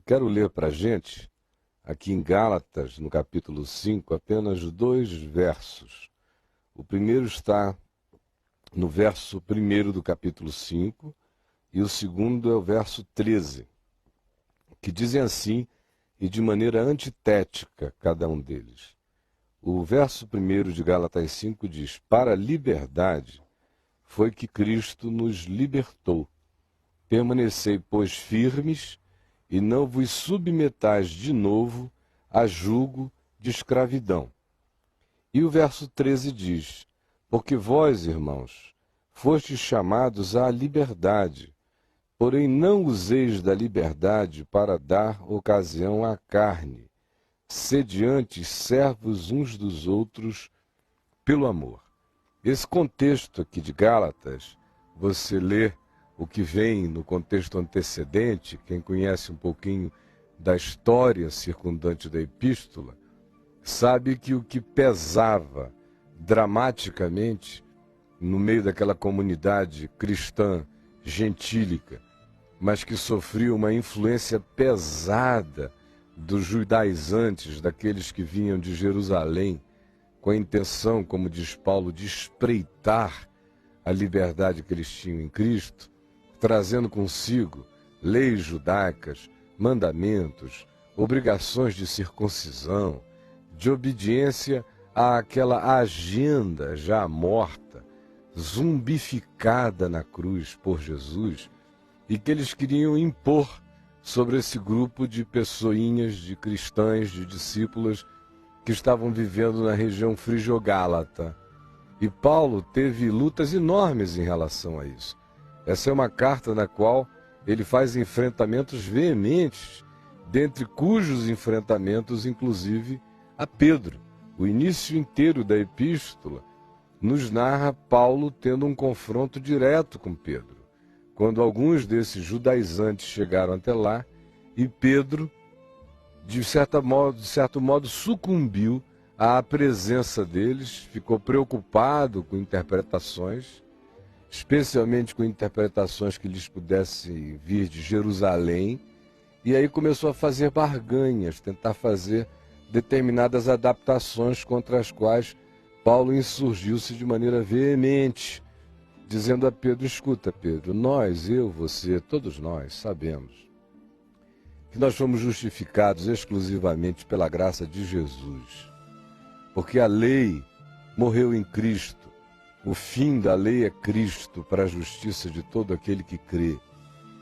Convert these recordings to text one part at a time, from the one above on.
quero ler para a gente, aqui em Gálatas, no capítulo 5, apenas 2 versos. O primeiro está no verso 1 do capítulo 5, e o segundo é o verso 13, que dizem assim, e de maneira antitética, cada um deles. O verso 1 de Gálatas 5 diz: para a liberdade foi que Cristo nos libertou. Permanecei, pois, firmes, e não vos submetais de novo a jugo de escravidão. E o verso 13 diz: porque vós, irmãos, fostes chamados à liberdade, porém não useis da liberdade para dar ocasião à carne. Sede antes servos uns dos outros pelo amor. Esse contexto aqui de Gálatas, você lê o que vem no contexto antecedente, quem conhece um pouquinho da história circundante da epístola, sabe que o que pesava dramaticamente no meio daquela comunidade cristã gentílica, mas que sofria uma influência pesada dos judaizantes, daqueles que vinham de Jerusalém, com a intenção, como diz Paulo, de espreitar a liberdade que eles tinham em Cristo, trazendo consigo leis judaicas, mandamentos, obrigações de circuncisão, de obediência àquela agenda já morta, zumbificada na cruz por Jesus, e que eles queriam impor sobre esse grupo de pessoinhas, de cristãs, de discípulas que estavam vivendo na região frigiogálata. E Paulo teve lutas enormes em relação a isso. Essa é uma carta na qual ele faz enfrentamentos veementes, dentre cujos enfrentamentos, inclusive, a Pedro. O início inteiro da epístola nos narra Paulo tendo um confronto direto com Pedro, quando alguns desses judaizantes chegaram até lá, e Pedro, de certo modo, sucumbiu à presença deles, ficou preocupado com interpretações, especialmente com interpretações que lhes pudessem vir de Jerusalém, e aí começou a fazer barganhas, tentar fazer determinadas adaptações contra as quais Paulo insurgiu-se de maneira veemente, dizendo a Pedro: escuta, Pedro, nós, eu, você, todos nós sabemos que nós fomos justificados exclusivamente pela graça de Jesus, porque a lei morreu em Cristo, o fim da lei é Cristo para a justiça de todo aquele que crê.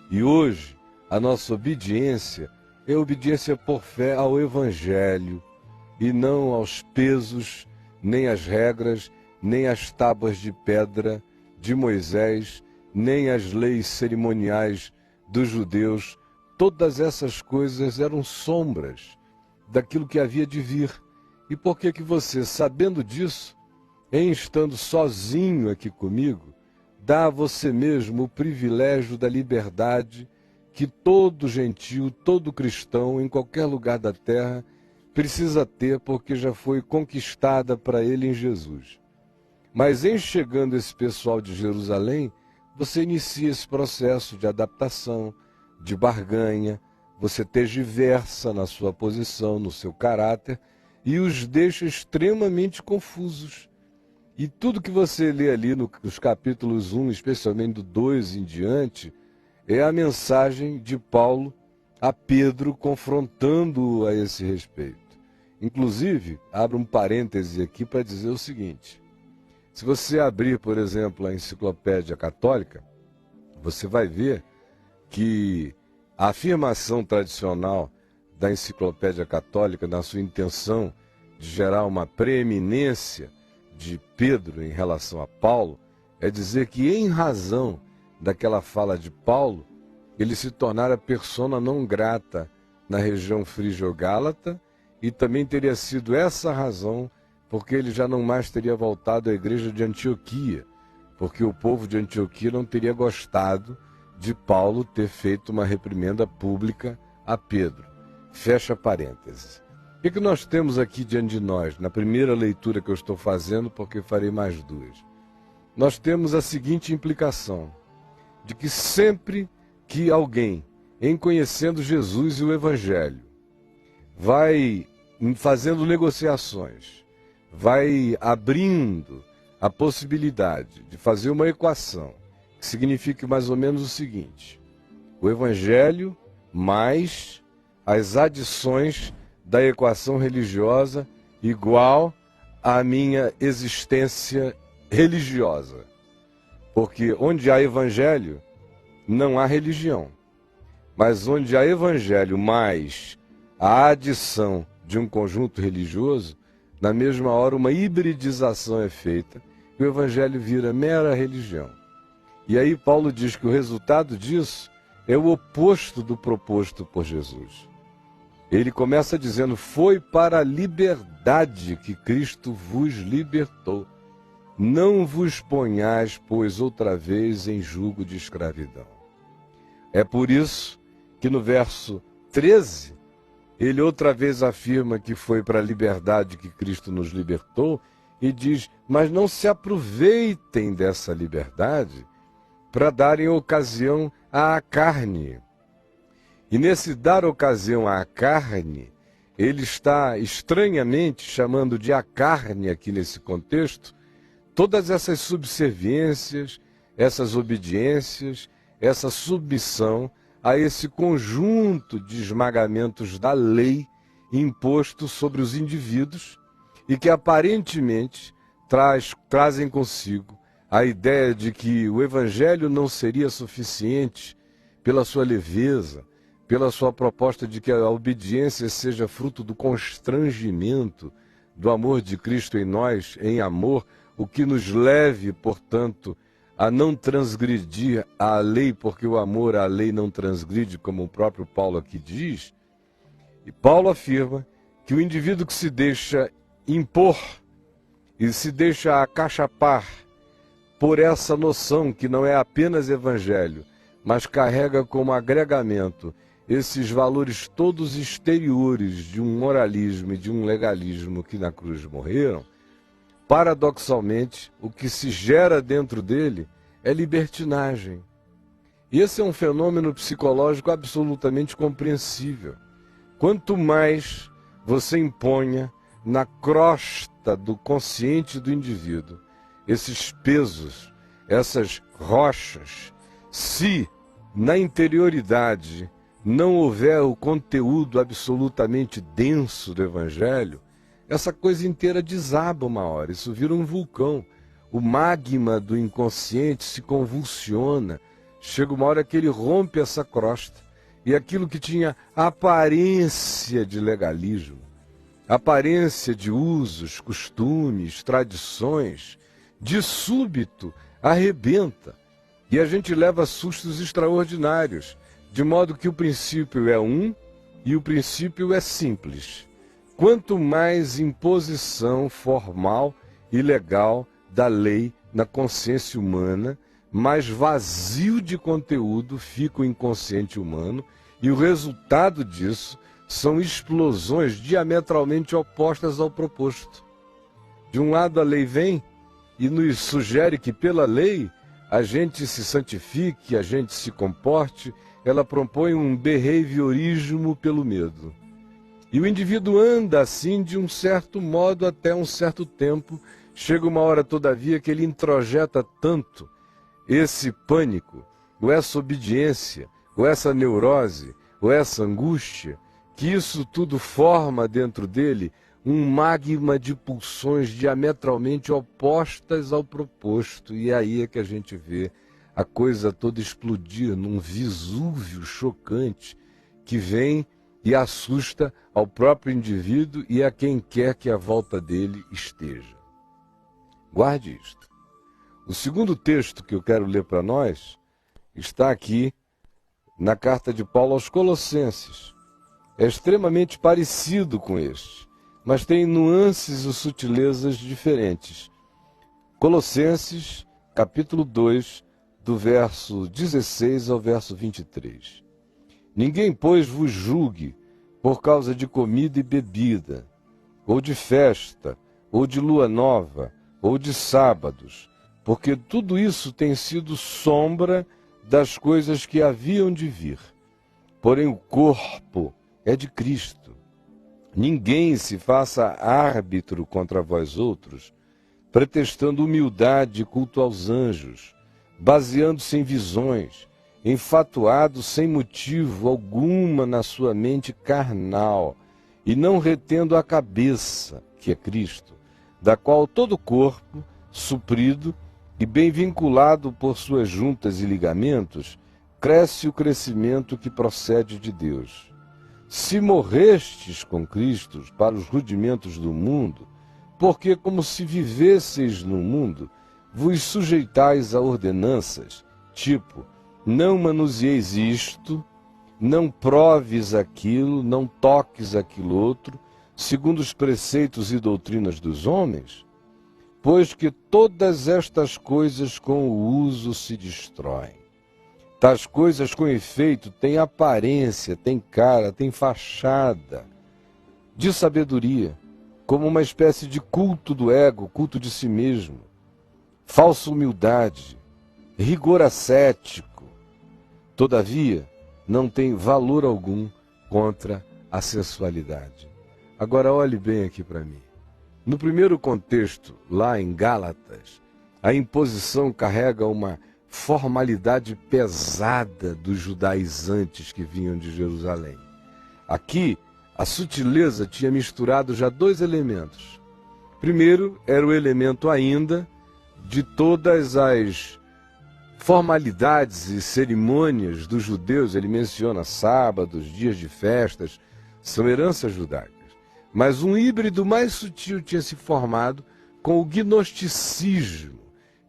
E hoje a nossa obediência é obediência por fé ao Evangelho, e não aos pesos, nem às regras, nem às tábuas de pedra de Moisés, nem às leis cerimoniais dos judeus. Todas essas coisas eram sombras daquilo que havia de vir. E por que você, sabendo disso, em estando sozinho aqui comigo, dá a você mesmo o privilégio da liberdade que todo gentio, todo cristão, em qualquer lugar da terra, precisa ter, porque já foi conquistada para ele em Jesus. Mas em chegando esse pessoal de Jerusalém, você inicia esse processo de adaptação, de barganha, você tergiversa na sua posição, no seu caráter, e os deixa extremamente confusos. E tudo que você lê ali nos capítulos 1, especialmente do 2 em diante, é a mensagem de Paulo a Pedro confrontando-o a esse respeito. Inclusive, abro um parêntese aqui para dizer o seguinte: se você abrir, por exemplo, a Enciclopédia Católica, você vai ver que a afirmação tradicional da Enciclopédia Católica, na sua intenção de gerar uma preeminência de Pedro em relação a Paulo, é dizer que, em razão daquela fala de Paulo, ele se tornara persona não grata na região frígio-gálata, e também teria sido essa a razão porque ele já não mais teria voltado à igreja de Antioquia, porque o povo de Antioquia não teria gostado de Paulo ter feito uma reprimenda pública a Pedro. Fecha parênteses. O que nós temos aqui diante de nós, na primeira leitura que eu estou fazendo, porque farei mais duas? Nós temos a seguinte implicação, de que sempre que alguém em conhecendo Jesus e o Evangelho, vai fazendo negociações, vai abrindo a possibilidade de fazer uma equação que signifique mais ou menos o seguinte: o Evangelho mais as adições da equação religiosa igual à minha existência religiosa. Porque onde há Evangelho, não há religião. Mas onde há Evangelho mais a adição de um conjunto religioso, na mesma hora uma hibridização é feita e o Evangelho vira mera religião. E aí Paulo diz que o resultado disso é o oposto do proposto por Jesus. Ele começa dizendo: foi para a liberdade que Cristo vos libertou. Não vos ponhais, pois, outra vez em jugo de escravidão. É por isso que no verso 13, ele outra vez afirma que foi para a liberdade que Cristo nos libertou e diz: mas não se aproveitem dessa liberdade para darem ocasião à carne. E nesse dar ocasião à carne, ele está estranhamente chamando de a carne aqui nesse contexto todas essas subserviências, essas obediências, essa submissão a esse conjunto de esmagamentos da lei imposto sobre os indivíduos e que aparentemente trazem consigo a ideia de que o Evangelho não seria suficiente pela sua leveza, pela sua proposta de que a obediência seja fruto do constrangimento do amor de Cristo em nós, em amor, o que nos leve, portanto, a não transgredir a lei, porque o amor à lei não transgride, como o próprio Paulo aqui diz. E Paulo afirma que o indivíduo que se deixa impor e se deixa acachapar por essa noção que não é apenas evangelho, mas carrega como agregamento esses valores todos exteriores de um moralismo e de um legalismo que na cruz morreram, paradoxalmente, o que se gera dentro dele é libertinagem. E esse é um fenômeno psicológico absolutamente compreensível. Quanto mais você imponha na crosta do consciente do indivíduo esses pesos, essas rochas, se na interioridade não houver o conteúdo absolutamente denso do Evangelho, essa coisa inteira desaba uma hora, isso vira um vulcão. O magma do inconsciente se convulsiona, chega uma hora que ele rompe essa crosta, e aquilo que tinha aparência de legalismo, aparência de usos, costumes, tradições, de súbito arrebenta, e a gente leva sustos extraordinários, de modo que o princípio é um e o princípio é simples. Quanto mais imposição formal e legal da lei na consciência humana, mais vazio de conteúdo fica o inconsciente humano, e o resultado disso são explosões diametralmente opostas ao proposto. De um lado a lei vem e nos sugere que pela lei a gente se santifique, a gente se comporte, ela propõe um behaviorismo pelo medo. E o indivíduo anda assim de um certo modo até um certo tempo. Chega uma hora, todavia, que ele introjeta tanto esse pânico, ou essa obediência, ou essa neurose, ou essa angústia, que isso tudo forma dentro dele um magma de pulsões diametralmente opostas ao proposto. E aí é que a gente vê a coisa toda explodir num Vesúvio chocante que vem e assusta ao próprio indivíduo e a quem quer que a volta dele esteja. Guarde isto. O segundo texto que eu quero ler para nós está aqui na carta de Paulo aos Colossenses. É extremamente parecido com este, mas tem nuances e sutilezas diferentes. Colossenses, capítulo 2, do verso 16 ao verso 23. Ninguém, pois, vos julgue por causa de comida e bebida, ou de festa, ou de lua nova, ou de sábados, porque tudo isso tem sido sombra das coisas que haviam de vir. porém o corpo é de Cristo. Ninguém se faça árbitro contra vós outros, pretextando humildade e culto aos anjos, baseando-se em visões, enfatuado sem motivo alguma na sua mente carnal, e não retendo a cabeça, que é Cristo, da qual todo o corpo, suprido e bem vinculado por suas juntas e ligamentos, cresce o crescimento que procede de Deus. Se morrestes com Cristo para os rudimentos do mundo, porque como se vivesseis no mundo, vos sujeitais a ordenanças, tipo, não manuseeis isto, não proves aquilo, não toques aquilo outro, segundo os preceitos e doutrinas dos homens, pois que todas estas coisas com o uso se destroem. Tais coisas com efeito têm aparência, têm cara, têm fachada de sabedoria, como uma espécie de culto do ego, culto de si mesmo, falsa humildade, rigor ascético. Todavia, não tem valor algum contra a sensualidade. Agora olhe bem aqui para mim. No primeiro contexto, lá em Gálatas, a imposição carrega uma formalidade pesada dos judaizantes que vinham de Jerusalém. Aqui, a sutileza tinha misturado já dois elementos. Primeiro, era o elemento ainda de todas as formalidades e cerimônias dos judeus. Ele menciona sábados, dias de festas, são heranças judaicas. Mas um híbrido mais sutil tinha se formado com o gnosticismo,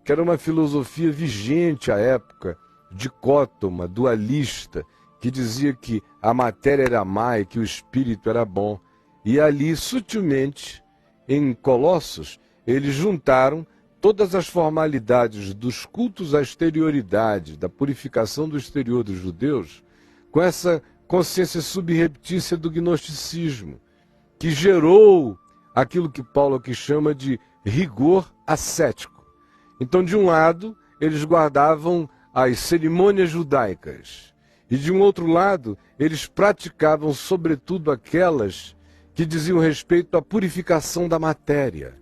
que era uma filosofia vigente à época, dicótoma, dualista, que dizia que a matéria era má e que o espírito era bom. E ali, sutilmente, em Colossos, eles juntaram todas as formalidades dos cultos à exterioridade, da purificação do exterior dos judeus, com essa consciência subreptícia do gnosticismo, que gerou aquilo que Paulo aqui chama de rigor ascético. Então, de um lado, eles guardavam as cerimônias judaicas, e de um outro lado, eles praticavam sobretudo aquelas que diziam respeito à purificação da matéria,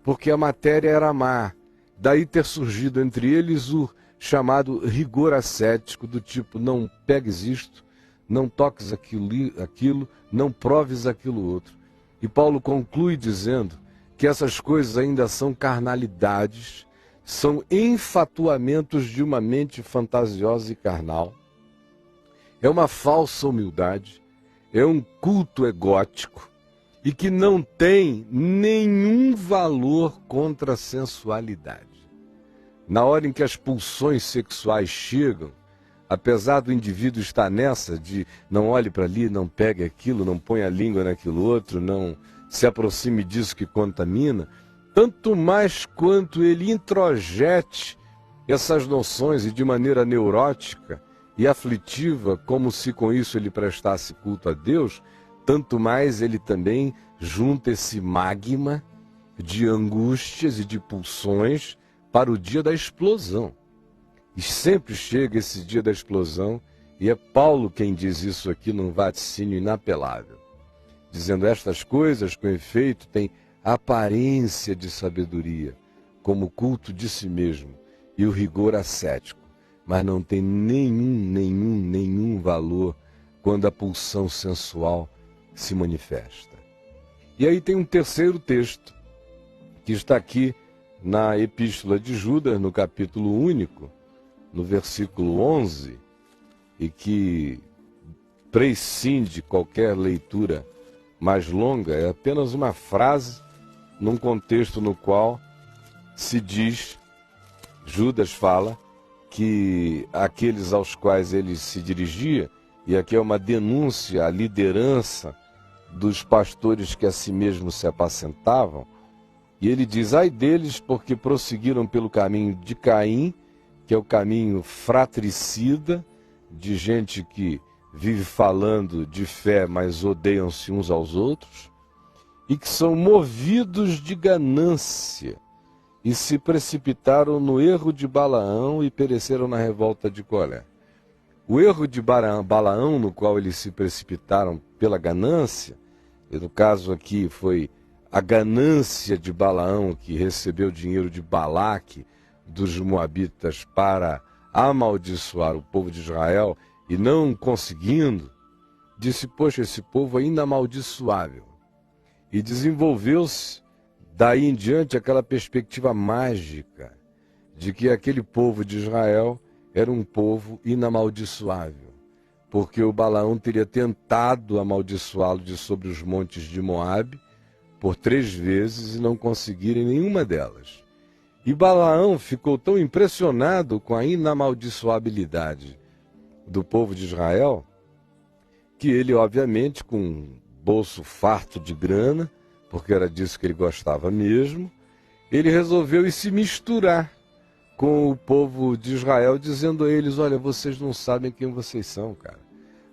porque a matéria era má. Daí ter surgido entre eles o chamado rigor ascético, do tipo, não pegues isto, não toques aquilo, não proves aquilo outro. E Paulo conclui dizendo que essas coisas ainda são carnalidades, são enfatuamentos de uma mente fantasiosa e carnal. É uma falsa humildade, é um culto egótico e que não tem nenhum valor contra a sensualidade. Na hora em que as pulsões sexuais chegam, apesar do indivíduo estar nessa de não olhe para ali, não pegue aquilo, não ponha a língua naquilo outro, não se aproxime disso que contamina, tanto mais quanto ele introjete essas noções e de maneira neurótica e aflitiva, como se com isso ele prestasse culto a Deus, tanto mais ele também junta esse magma de angústias e de pulsões para o dia da explosão. E sempre chega esse dia da explosão, e é Paulo quem diz isso aqui num vaticínio inapelável, dizendo: estas coisas com efeito têm aparência de sabedoria, como o culto de si mesmo e o rigor ascético, mas não tem nenhum valor quando a pulsão sensual se manifesta. E aí tem um terceiro texto, que está aqui na Epístola de Judas, no capítulo único, no versículo 11, e que prescinde qualquer leitura mais longa, é apenas uma frase num contexto no qual se diz, Judas fala, que aqueles aos quais ele se dirigia, e aqui é uma denúncia à liderança dos pastores que a si mesmos se apacentavam, e ele diz: ai deles, porque prosseguiram pelo caminho de Caim, que é o caminho fratricida, de gente que vive falando de fé, mas odeiam-se uns aos outros, e que são movidos de ganância, e se precipitaram no erro de Balaão e pereceram na revolta de Coré. O erro de Balaão, no qual eles se precipitaram pela ganância, e no caso aqui foi a ganância de Balaão, que recebeu dinheiro de Balaque, dos Moabitas, para amaldiçoar o povo de Israel, e não conseguindo, disse, poxa, esse povo é inamaldiçoável. E desenvolveu-se, daí em diante, aquela perspectiva mágica de que aquele povo de Israel era um povo inamaldiçoável, porque o Balaão teria tentado amaldiçoá-lo de sobre os montes de Moabe por 3 vezes e não conseguirem nenhuma delas. E Balaão ficou tão impressionado com a inamaldiçoabilidade do povo de Israel, que ele, obviamente, com um bolso farto de grana, porque era disso que ele gostava mesmo, ele resolveu ir se misturar com o povo de Israel, dizendo a eles, olha, vocês não sabem quem vocês são, cara.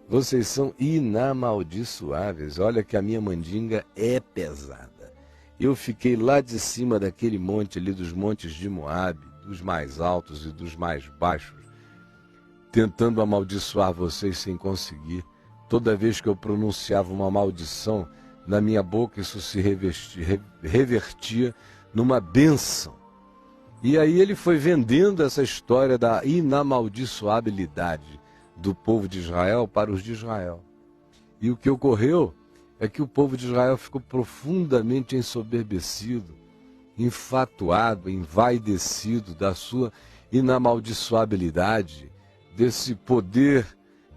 Vocês são inamaldiçoáveis. Olha que a minha mandinga é pesada. Eu fiquei lá de cima daquele monte ali, dos montes de Moabe, dos mais altos e dos mais baixos, tentando amaldiçoar vocês sem conseguir. Toda vez que eu pronunciava uma maldição na minha boca, isso se revertia numa bênção. E aí ele foi vendendo essa história da inamaldiçoabilidade do povo de Israel para os de Israel. E o que ocorreu é que o povo de Israel ficou profundamente ensoberbecido, enfatuado, envaidecido da sua inamaldiçoabilidade, desse poder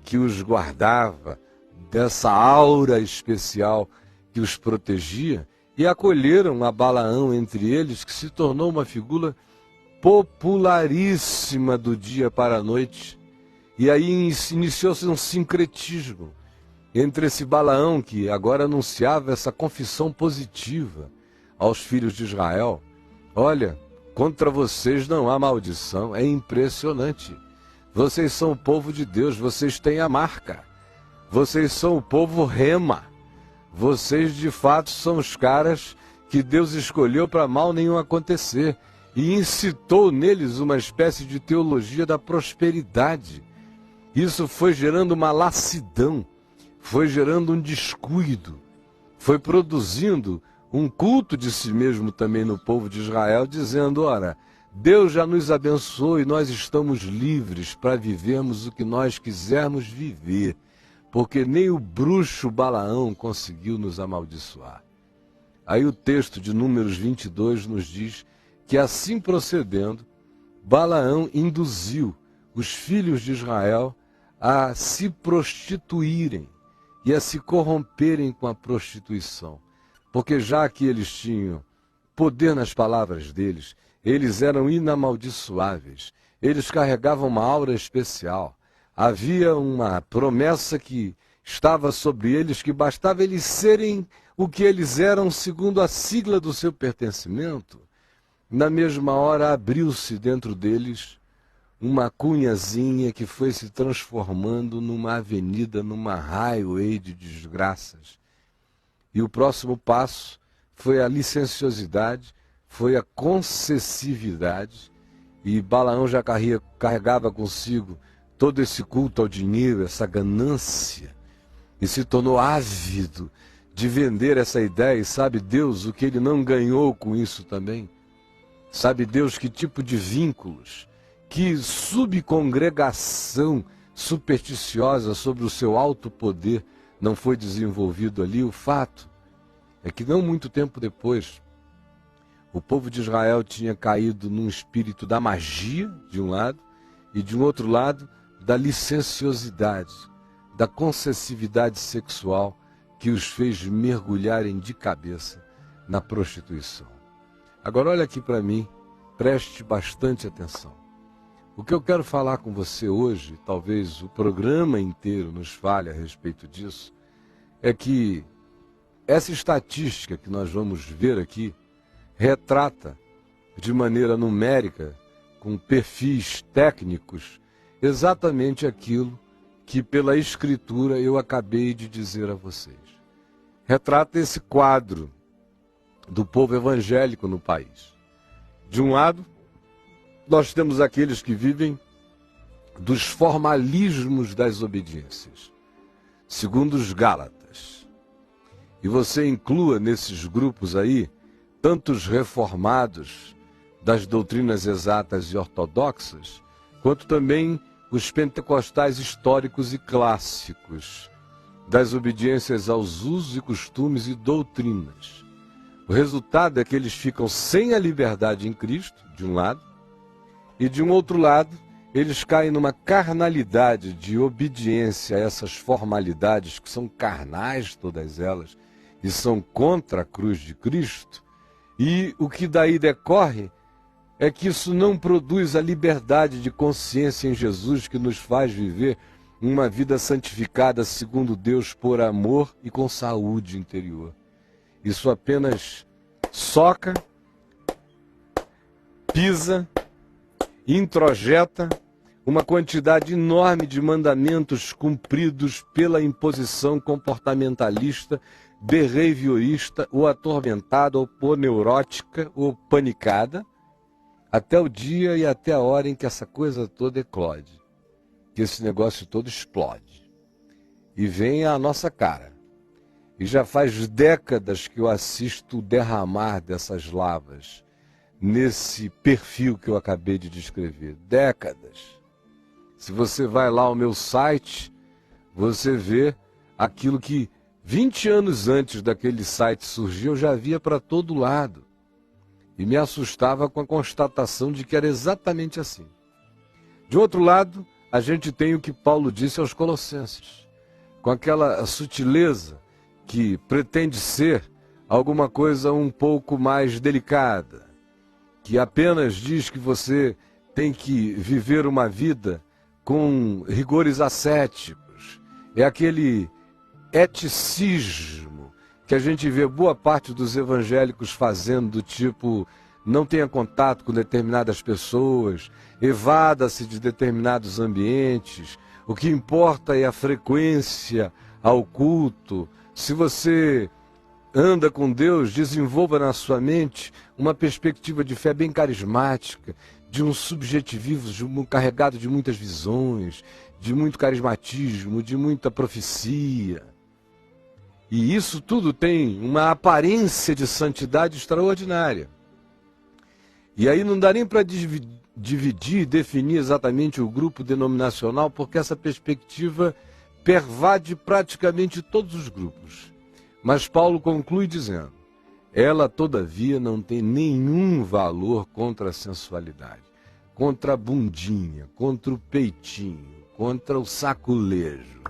que os guardava, dessa aura especial que os protegia, e acolheram a Balaão entre eles, que se tornou uma figura popularíssima do dia para a noite. E aí iniciou-se um sincretismo entre esse Balaão, que agora anunciava essa confissão positiva aos filhos de Israel. Olha, contra vocês não há maldição, é impressionante. Vocês são o povo de Deus, vocês têm a marca. Vocês são o povo rema. Vocês de fato são os caras que Deus escolheu para mal nenhum acontecer. E incitou neles uma espécie de teologia da prosperidade. Isso foi gerando uma lassidão, foi gerando um descuido, foi produzindo um culto de si mesmo também no povo de Israel, dizendo, ora, Deus já nos abençoou e nós estamos livres para vivermos o que nós quisermos viver, porque nem o bruxo Balaão conseguiu nos amaldiçoar. Aí o texto de Números 22 nos diz que assim procedendo, Balaão induziu os filhos de Israel a se prostituírem e a se corromperem com a prostituição. Porque já que eles tinham poder nas palavras deles, eles eram inamaldiçoáveis, eles carregavam uma aura especial. Havia uma promessa que estava sobre eles, que bastava eles serem o que eles eram segundo a sigla do seu pertencimento. Na mesma hora abriu-se dentro deles uma cunhazinha que foi se transformando numa avenida, numa highway de desgraças. E o próximo passo foi a licenciosidade, foi a concessividade, e Balaão já carregava consigo todo esse culto ao dinheiro, essa ganância, e se tornou ávido de vender essa ideia, e sabe Deus o que ele não ganhou com isso também? Sabe Deus que tipo de vínculos, que subcongregação supersticiosa sobre o seu alto poder não foi desenvolvido ali? O fato é que não muito tempo depois, o povo de Israel tinha caído num espírito da magia, de um lado, e de um outro lado, da licenciosidade, da concessividade sexual, que os fez mergulharem de cabeça na prostituição. Agora olha aqui para mim, preste bastante atenção. O que eu quero falar com você hoje, talvez o programa inteiro nos fale a respeito disso, é que essa estatística que nós vamos ver aqui retrata de maneira numérica, com perfis técnicos, exatamente aquilo que pela Escritura eu acabei de dizer a vocês. Retrata esse quadro do povo evangélico no país. De um lado, nós temos aqueles que vivem dos formalismos das obediências, segundo os Gálatas. E você inclua nesses grupos aí, tanto os reformados das doutrinas exatas e ortodoxas, quanto também os pentecostais históricos e clássicos, das obediências aos usos e costumes e doutrinas. O resultado é que eles ficam sem a liberdade em Cristo, de um lado, e de um outro lado, eles caem numa carnalidade de obediência a essas formalidades, que são carnais todas elas, e são contra a cruz de Cristo, e o que daí decorre é que isso não produz a liberdade de consciência em Jesus que nos faz viver uma vida santificada segundo Deus por amor e com saúde interior. Isso apenas soca, pisa, introjeta uma quantidade enorme de mandamentos cumpridos pela imposição comportamentalista, behaviorista, ou atormentada, ou neurótica, ou panicada, até o dia e até a hora em que essa coisa toda eclode, que esse negócio todo explode e vem à nossa cara. E já faz décadas que eu assisto o derramar dessas lavas nesse perfil que eu acabei de descrever. Décadas. Se você vai lá ao meu site, você vê aquilo que 20 anos antes daquele site surgir, eu já via para todo lado. E me assustava com a constatação de que era exatamente assim. De outro lado, a gente tem o que Paulo disse aos Colossenses, com aquela sutileza que pretende ser alguma coisa um pouco mais delicada, que apenas diz que você tem que viver uma vida com rigores ascéticos. É aquele eticismo que a gente vê boa parte dos evangélicos fazendo, do tipo, não tenha contato com determinadas pessoas, evada-se de determinados ambientes, o que importa é a frequência ao culto. Se você anda com Deus, desenvolva na sua mente uma perspectiva de fé bem carismática, de um subjetivismo carregado de muitas visões, de muito carismatismo, de muita profecia. E isso tudo tem uma aparência de santidade extraordinária. E aí não dá nem para dividir, definir exatamente o grupo denominacional, porque essa perspectiva pervade praticamente todos os grupos. Mas Paulo conclui dizendo: ela, todavia, não tem nenhum valor contra a sensualidade, contra a bundinha, contra o peitinho, contra o saculejo,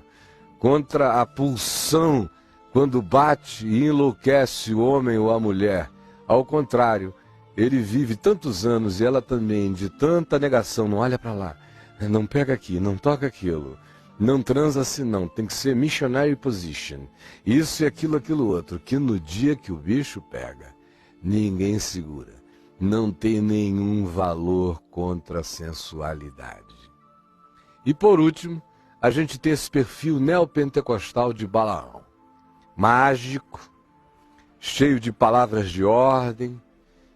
contra a pulsão quando bate e enlouquece o homem ou a mulher. Ao contrário, ele vive tantos anos e ela também, de tanta negação, não olha para lá, não pega aqui, não toca aquilo, não transa assim não, tem que ser missionary position, isso e aquilo, aquilo outro, que no dia que o bicho pega, ninguém segura, não tem nenhum valor contra a sensualidade. E por último, a gente tem esse perfil neopentecostal de Balaão, mágico, cheio de palavras de ordem,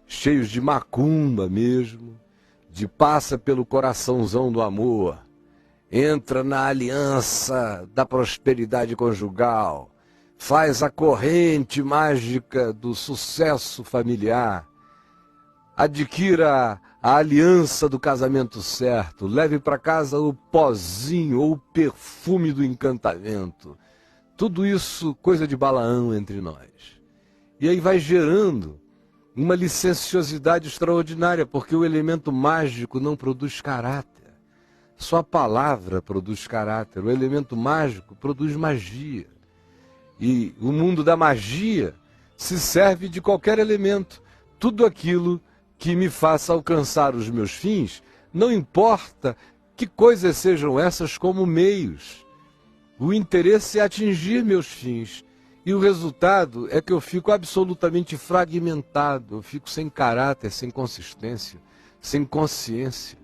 cheios de macumba mesmo, de passa pelo coraçãozão do amor, entra na aliança da prosperidade conjugal, faz a corrente mágica do sucesso familiar, adquira a aliança do casamento certo, leve para casa o pozinho ou o perfume do encantamento. Tudo isso coisa de Balaão entre nós. E aí vai gerando uma licenciosidade extraordinária, porque o elemento mágico não produz caráter. Só a palavra produz caráter. O elemento mágico produz magia. E o mundo da magia se serve de qualquer elemento. Tudo aquilo que me faça alcançar os meus fins, não importa que coisas sejam essas como meios. O interesse é atingir meus fins. E o resultado é que eu fico absolutamente fragmentado, eu fico sem caráter, sem consistência, sem consciência.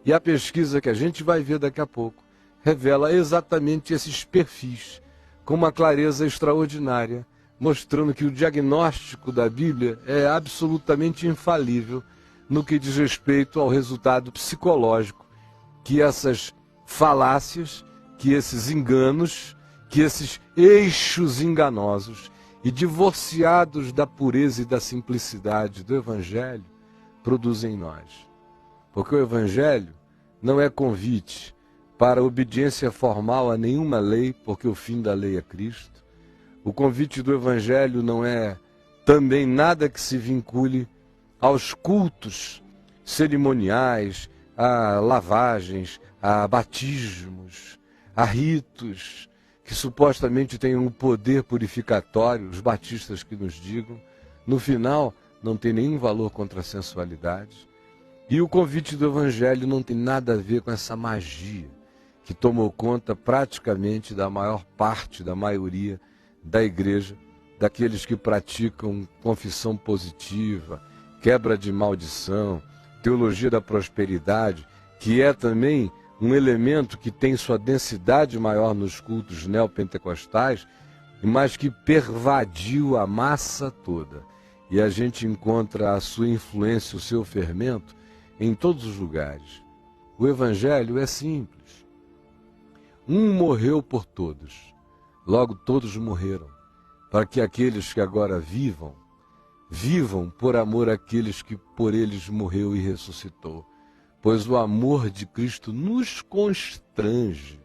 E a pesquisa que a gente vai ver daqui a pouco revela exatamente esses perfis, com uma clareza extraordinária, mostrando que o diagnóstico da Bíblia é absolutamente infalível no que diz respeito ao resultado psicológico que essas falácias, que esses enganos, que esses eixos enganosos e divorciados da pureza e da simplicidade do Evangelho produzem em nós. Porque o Evangelho não é convite para obediência formal a nenhuma lei, porque o fim da lei é Cristo. O convite do Evangelho não é também nada que se vincule aos cultos cerimoniais, a lavagens, a batismos, a ritos que supostamente têm um poder purificatório, os batistas que nos digam. No final, não tem nenhum valor contra a sensualidade. E o convite do Evangelho não tem nada a ver com essa magia que tomou conta praticamente da maior parte, da maioria da igreja, daqueles que praticam confissão positiva, quebra de maldição, teologia da prosperidade, que é também um elemento que tem sua densidade maior nos cultos neopentecostais, mas que pervadiu a massa toda. E a gente encontra a sua influência, o seu fermento, em todos os lugares. O Evangelho é simples. Um morreu por todos, logo todos morreram, para que aqueles que agora vivam, vivam por amor àqueles que por eles morreu e ressuscitou. Pois o amor de Cristo nos constrange,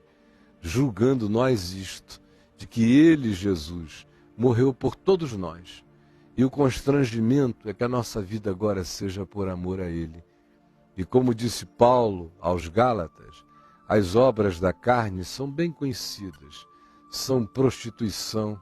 julgando nós isto, de que Ele, Jesus, morreu por todos nós. E o constrangimento é que a nossa vida agora seja por amor a Ele. E como disse Paulo aos Gálatas, as obras da carne são bem conhecidas. São prostituição,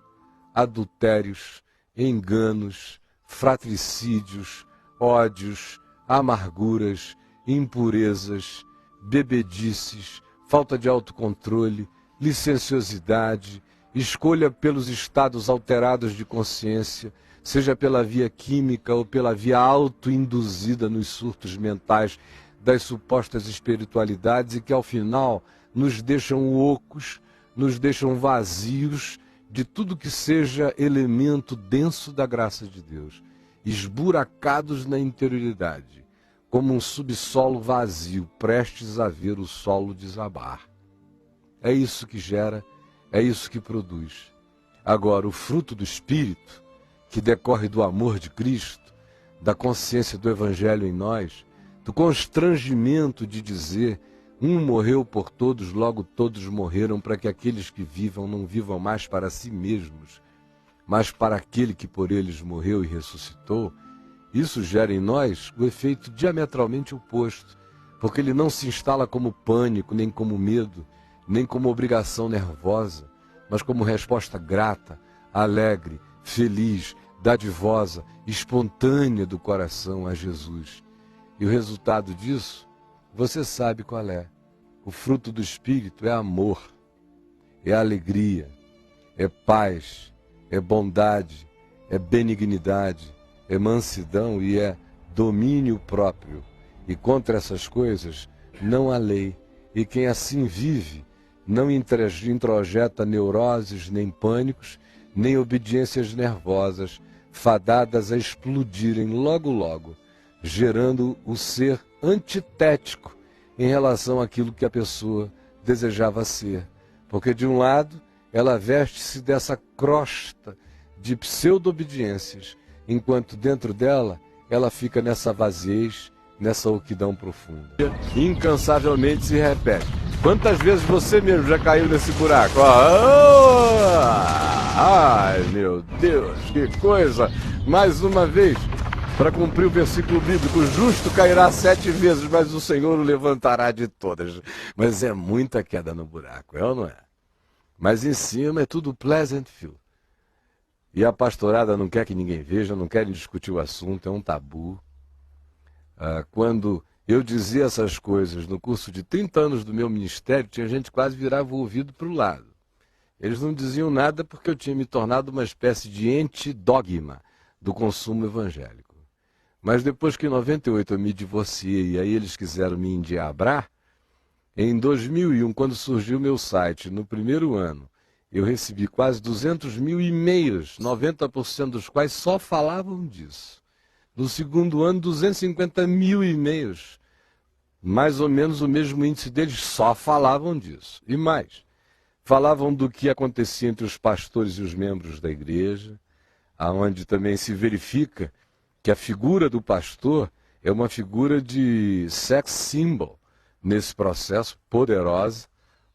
adultérios, enganos, fratricídios, ódios, amarguras, impurezas, bebedices, falta de autocontrole, licenciosidade, escolha pelos estados alterados de consciência, seja pela via química ou pela via autoinduzida nos surtos mentais das supostas espiritualidades e que ao final nos deixam ocos, nos deixam vazios de tudo que seja elemento denso da graça de Deus, esburacados na interioridade, como um subsolo vazio, prestes a ver o solo desabar. É isso que gera, é isso que produz. Agora, o fruto do Espírito, que decorre do amor de Cristo, da consciência do Evangelho em nós, do constrangimento de dizer, um morreu por todos, logo todos morreram, para que aqueles que vivam não vivam mais para si mesmos, mas para aquele que por eles morreu e ressuscitou. Isso gera em nós o efeito diametralmente oposto, porque ele não se instala como pânico, nem como medo, nem como obrigação nervosa, mas como resposta grata, alegre, feliz, dadivosa, espontânea do coração a Jesus. E o resultado disso, você sabe qual é. O fruto do Espírito é amor, é alegria, é paz, é bondade, é benignidade, é mansidão e é domínio próprio. E contra essas coisas não há lei. E quem assim vive não introjeta neuroses, nem pânicos, nem obediências nervosas, fadadas a explodirem logo logo, gerando o ser antitético em relação àquilo que a pessoa desejava ser. Porque de um lado, ela veste-se dessa crosta de pseudo-obediências, enquanto dentro dela, ela fica nessa vaziez, nessa oquidão profunda. Incansavelmente se repete. Quantas vezes você mesmo já caiu nesse buraco? Ai, meu Deus, que coisa! Mais uma vez, para cumprir o versículo bíblico, o justo cairá 7 vezes, mas o Senhor o levantará de todas. Mas é muita queda no buraco, é ou não é? Mas em cima é tudo Pleasantville. E a pastorada não quer que ninguém veja, não quer discutir o assunto, é um tabu. Quando eu dizia essas coisas no curso de 30 anos do meu ministério, tinha gente que quase virava o ouvido para o lado. Eles não diziam nada porque eu tinha me tornado uma espécie de ente-dogma do consumo evangélico. Mas depois que em 98 eu me divorciei e aí eles quiseram me endiabrar, em 2001, quando surgiu o meu site, no primeiro ano, eu recebi quase 200 mil e-mails, 90% dos quais só falavam disso. No segundo ano, 250 mil e-mails, mais ou menos o mesmo índice deles, só falavam disso. E mais, falavam do que acontecia entre os pastores e os membros da igreja, aonde também se verifica que a figura do pastor é uma figura de sex symbol nesse processo, poderosa,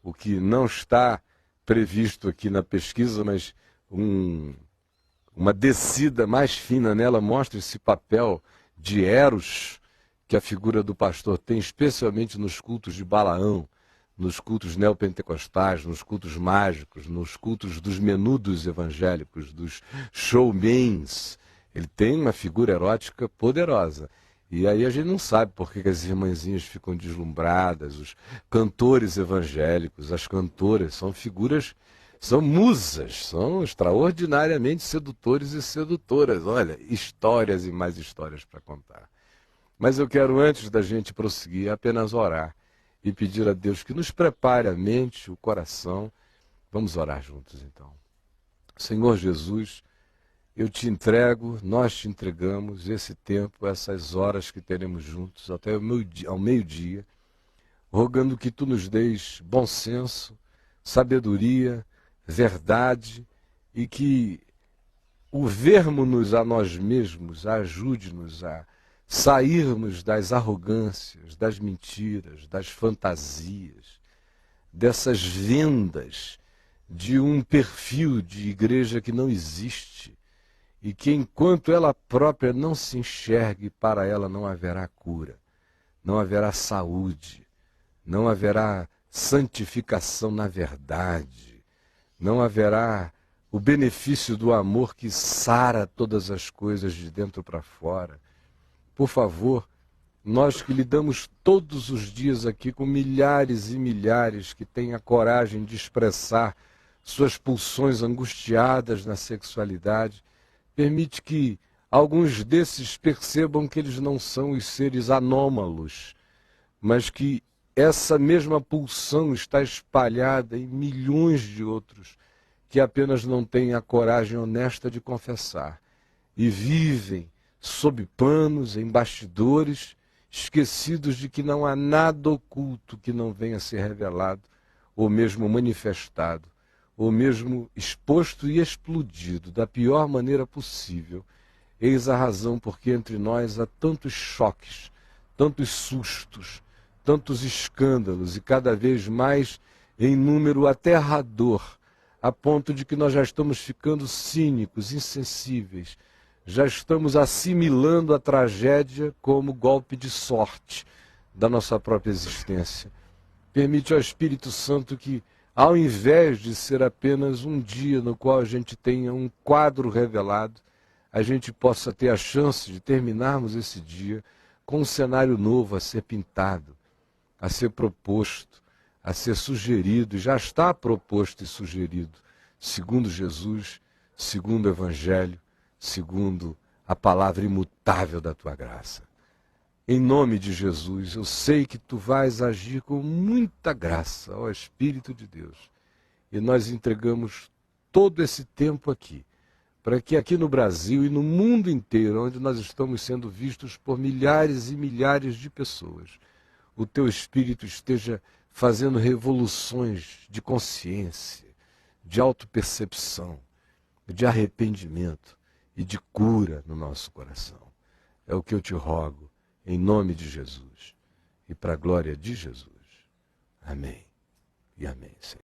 o que não está previsto aqui na pesquisa, mas uma descida mais fina nela mostra esse papel de Eros que a figura do pastor tem, especialmente nos cultos de Balaão, nos cultos neopentecostais, nos cultos mágicos, nos cultos dos menudos evangélicos, dos showmans. Ele tem uma figura erótica poderosa. E aí a gente não sabe por que as irmãzinhas ficam deslumbradas, os cantores evangélicos, as cantoras, são figuras, são musas, são extraordinariamente sedutores e sedutoras. Olha, histórias e mais histórias para contar. Mas eu quero, antes da gente prosseguir, apenas orar e pedir a Deus que nos prepare a mente, o coração. Vamos orar juntos, então. Senhor Jesus, eu te entrego, nós te entregamos esse tempo, essas horas que teremos juntos até ao meio-dia, rogando que tu nos deis bom senso, sabedoria, verdade e que o vermos-nos a nós mesmos ajude-nos a sairmos das arrogâncias, das mentiras, das fantasias, dessas vendas de um perfil de igreja que não existe e que enquanto ela própria não se enxergue, para ela não haverá cura, não haverá saúde, não haverá santificação na verdade, não haverá o benefício do amor que sara todas as coisas de dentro para fora. Por favor, nós que lidamos todos os dias aqui com milhares e milhares que têm a coragem de expressar suas pulsões angustiadas na sexualidade, permite que alguns desses percebam que eles não são os seres anômalos, mas que essa mesma pulsão está espalhada em milhões de outros que apenas não têm a coragem honesta de confessar e vivem sob panos, em bastidores, esquecidos de que não há nada oculto que não venha a ser revelado, ou mesmo manifestado, ou mesmo exposto e explodido da pior maneira possível. Eis a razão porque entre nós há tantos choques, tantos sustos, tantos escândalos e cada vez mais em número aterrador, a ponto de que nós já estamos ficando cínicos, insensíveis, já estamos assimilando a tragédia como golpe de sorte da nossa própria existência. Permite ao Espírito Santo que, ao invés de ser apenas um dia no qual a gente tenha um quadro revelado, a gente possa ter a chance de terminarmos esse dia com um cenário novo a ser pintado, a ser proposto, a ser sugerido, e já está proposto e sugerido, segundo Jesus, segundo o Evangelho, segundo a palavra imutável da tua graça. Em nome de Jesus, eu sei que tu vais agir com muita graça, ó Espírito de Deus. E nós entregamos todo esse tempo aqui, para que aqui no Brasil e no mundo inteiro, onde nós estamos sendo vistos por milhares e milhares de pessoas, o teu Espírito esteja fazendo revoluções de consciência, de autopercepção, de arrependimento e de cura no nosso coração. É o que eu te rogo, em nome de Jesus, e para a glória de Jesus. Amém e amém, Senhor.